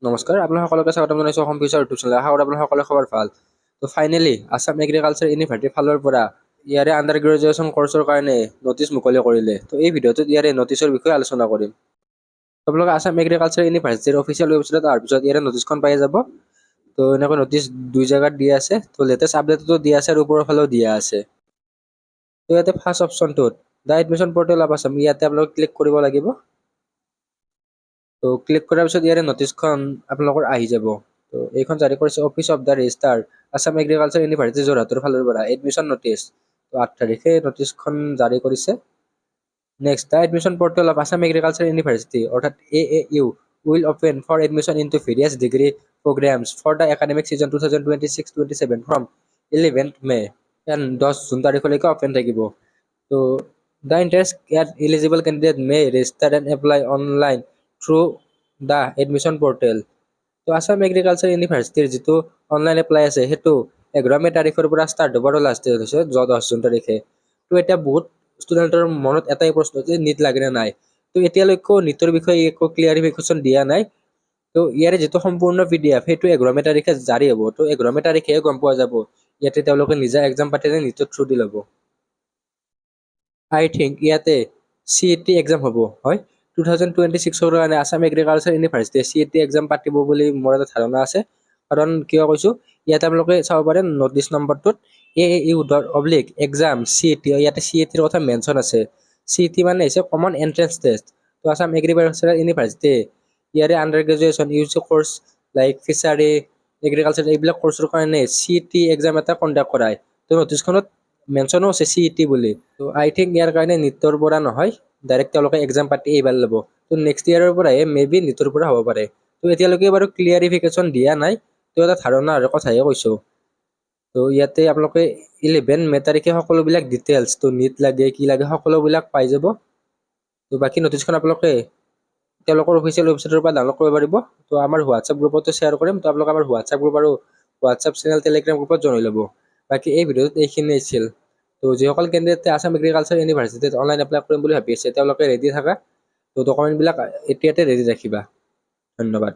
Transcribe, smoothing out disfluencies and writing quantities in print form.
নমস্কাৰ, আপোনালোক সকলোকে স্বাগতম জনাইছোঁ অসম ফিউচাৰ ইউটিউব চেনেল। আশা কৰোঁ আপোনালোক সকলোৰে খবৰ ভাল। তো ফাইনেলি আছাম এগ্ৰিকালচাৰ ইউনিভাৰ্চিটিৰ ফালৰ পৰা ইয়াৰে আণ্ডাৰ গ্ৰেজুৱেশ্যন কৰ্চৰ কাৰণে নটিচ মুকলি কৰিলে। তো এই ভিডিঅ'টোত ইয়াৰে নটিচৰ বিষয়ে আলোচনা কৰিম। আপোনালোকে আছাম এগ্ৰিকালচাৰ ইউনিভাৰ্চিটিৰ অফিচিয়েল ৱেবছাইটত অহাৰ পিছত ইয়াৰে নটিচখন পাই যাব। তো এনেকৈ নটিচ দুই জেগাত দিয়া আছে। তো লেটেষ্ট আপডেটতো দিয়া আছে আৰু ওপৰৰ ফালেও দিয়া আছে। তো ইয়াতে ফাৰ্ষ্ট অপশ্যনটোত the admission portal of Assam, ইয়াতে আপোনালোকে ক্লিক কৰিব লাগিব। তো ক্লিক কৰাৰ পিছত ইয়াৰে নটিচখন আপোনালোকৰ আহি যাব। তো এইখন জাৰি কৰিছে office of the registrar Assam agriculture university যোৰহাটৰ ফালৰ পৰা এডমিশ্যন নটিচ। তো 8 তাৰিখে নটিচখন জাৰি কৰিছে। Next the admission portal of Assam agriculture university অৰ্থাৎ AAU will open for admission into various degree programs for the academic season 2026-27 from 11th May and 10 June তাৰিখলৈকে open থাকিব। তো the interest at eligible candidate may register and apply online through the admission portal। তো Assam agriculture ইউনিভাৰ্চিটিৰ যিটো online apply আছে সেইটো 11 মে তাৰিখৰ পৰা ষ্টাৰ্ট হ'ব আৰু লাষ্ট ডেট হৈছে 10 জুন তাৰিখে। তো এতিয়া বহুত ষ্টুডেণ্টৰ মনত এটাই প্ৰশ্ন যে নিট লাগে নে নাই। তো এতিয়ালৈকেও নিটৰ বিষয়ে একো ক্লিয়াৰিফিকেশ্যন দিয়া নাই। তো ইয়াৰে যিটো সম্পূৰ্ণ PDF সেইটো 11 মে তাৰিখে জাৰি হ'ব। তো 11 মে তাৰিখে গম পোৱা যাব ইয়াতে তেওঁলোকে নিজা এক্সাম পাতিলে নিটৰ থ্ৰু দি ল'ব। আই থিংক ইয়াতে CET এক্সাম হ'ব হয়। 2026 কাৰণে আছাম এগ্ৰিকালচাৰ ইউনিভাৰ্চিটিয়ে CET এক্সাম পাতিব বুলি মোৰ এটা ধাৰণা আছে। কাৰণ কিয় কৈছোঁ, ইয়াতে আপোনালোকে চাব পাৰে নটিচ নম্বৰটোত AAU.exam CET, ইয়াতে CET ৰ কথা মেনশ্যন আছে। CET মানে হৈছে কমন এন্ট্ৰেন্স টেষ্ট। তো আছাম এগ্ৰিকালচাৰ ইউনিভাৰ্চিটিয়ে ইয়াৰে under graduation UG course like fishery agriculture এইবিলাক কৰ্চৰ কাৰণে CET এক্সাম এটা কণ্ডাক্ট কৰায়। তো নটিচখনত মেনশ্যনো আছে CET বুলি। তো আই থিংক ইয়াৰ কাৰণে নিটৰ পৰা নহয়, ডাইৰেক্ট তেওঁলোকে এক্সাম পাতি এইবাৰ ল'ব। তো নেক্সট ইয়াৰৰ পৰাহে মেবি নিটৰ পৰা হ'ব পাৰে। তো এতিয়ালৈকে বাৰু ক্লিয়াৰিফিকেশ্যন দিয়া নাই। তো এটা ধাৰণা আৰু কথাহে কৈছোঁ। তো ইয়াতে আপোনালোকে 11 মে তাৰিখে সকলোবিলাক ডিটেইলছ, তো নিট লাগে কি লাগে সকলোবিলাক পাই যাব। তো বাকী নটিচখন আপোনালোকে তেওঁলোকৰ অফিচিয়েল ৱেবছাইটৰ পৰা ডাউনলোড কৰিব পাৰিব। তো আমাৰ হোৱাটছআপ গ্ৰুপতো শ্বেয়াৰ কৰিম। তো আপোনালোকে আমাৰ হোৱাটছআপ গ্ৰুপ আৰু হোৱাটছআপ চেনেল টেলিগ্ৰাম গ্ৰুপত জনাই ল'ব। বাকী এই ভিডিঅ'টোত এইখিনি আছিল। তো যিসকল কেণ্ডিডেটে আছাম এগ্ৰিকালচাৰ ইউনিভাৰ্চিটিত অনলাইন এপ্লাই কৰিম বুলি ভাবি আছে তেওঁলোকে ৰেডি থাকা। তো ডকুমেণ্টবিলাক এতিয়াতে ৰেডি ৰাখিবা। ধন্যবাদ।